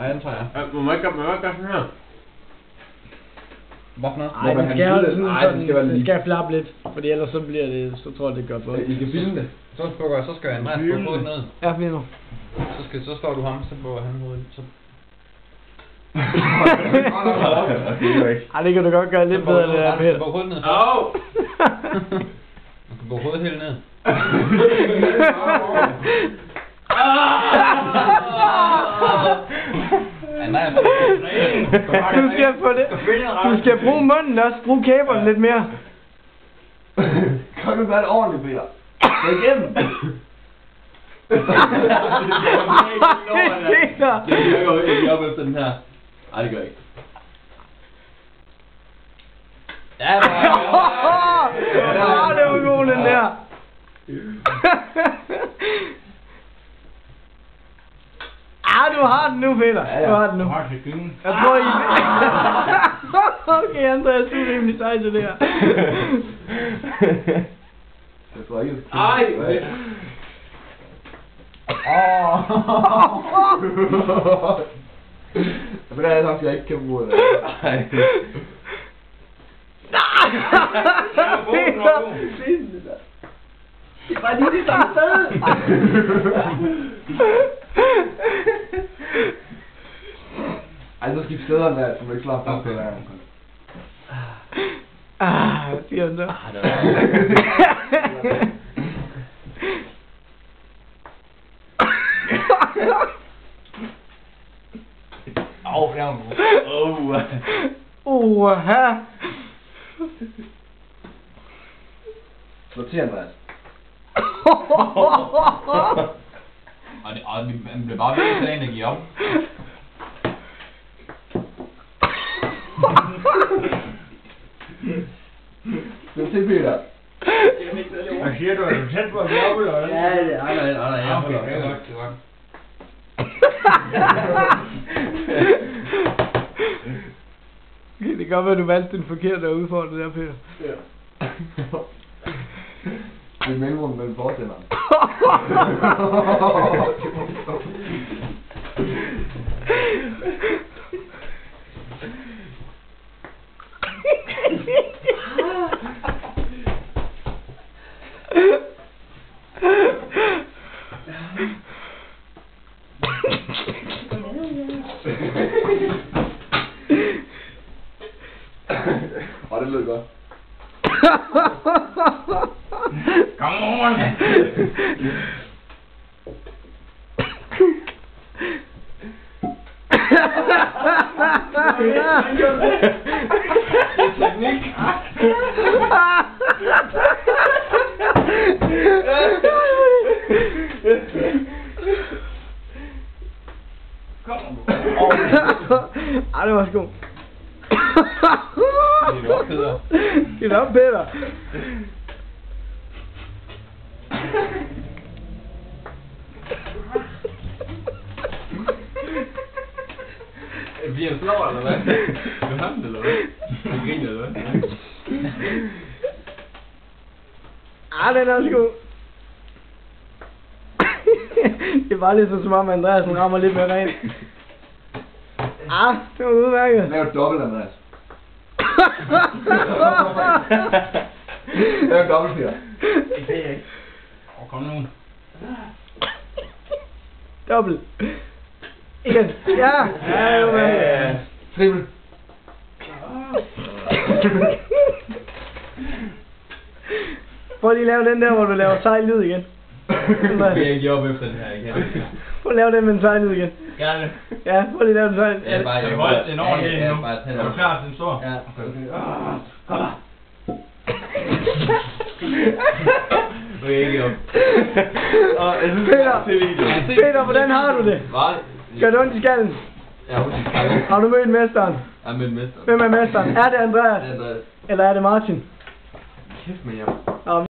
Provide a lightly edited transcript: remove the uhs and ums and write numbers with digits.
Ej, den tror jeg. Må man ikke gøre sådan her? Hvorfor noget? Ej, den skal skal flappe lidt, fordi ellers så bliver det, så tror jeg det gør på. I kan filme det. Så skal Andreas få hovedet ned. Ja, fint nu. Så slår du ham, så får han hovedet. Så... Ej, det kan du godt gøre lidt bedre, det der, Peter. Du får hovedet ned. Du kan gå hovedet helt ned. Andreas, du skal få det. Du skal bruge munden også. Brug kæberne lidt mere. Kan du gøre det ordentligt, Peter? Gå igennem. Jeg går ikke op efter den her. Ej, det gør jeg ikke. Ja, det var god, den der. Du har den nu, Peter. Du har den nu. Jeg tror, I... Okay, Andreas, du er rimelig sej til det her. Jeg tror ikke, ej! Jeg ved nok, jeg ikke kan bruge det. Nej! Det er bare lige det samme sted. Ej, så skift stederne der, som ikke slår op på der. Siger han så. Det er jo Her. Slå til, Andreas. Og man bliver bare ved at tage en, der giver op. Slå til, Peter. Hvad siger du? Er du tæt på at blive op, eller hvad? Ja, det er Jeg holder. Det er godt. Det kan godt være, at du valgte den forkerte udfordring der, Peter. Ja. Det er mellemrum mellem fortænderne. Det lød godt. Come on! Teknik. Det var sgu. Det er op, Peter. Det er op, Peter. Bliver han flov, eller hvad? Vil han eller hvad? Han griner, eller hvad? Den er sgu. Det er bare lidt så som om Andreasen rammer lidt mere rent. Det var udmærket. Lav dobbelt, Andreas. Lav dobbelt, Peter. Det kan jeg ikke. Kom nu. Dobbelt. Igen. Ja. Trippel. Prøv lige at lave den der, hvor du laver sej lyd igen. Jeg vil ikke op efter den her igen. Prøv at lave den med en sej lyd igen. Gerne. Ja, prøv lige at lave den sej. Ja, bare jeg holdt den ordentligt nu. Er du klar til den store? Ja. Nu er jeg ikke op. Peter, hvordan har du det? Hvad? Gør det ondt i skallen? Ja, ondt i skallen. Har du mødt mesteren? Jeg har mødt mesteren. Hvem er mesteren? Er det Andreas? Det er Andreas. Eller er det Martin? Kæft med jer.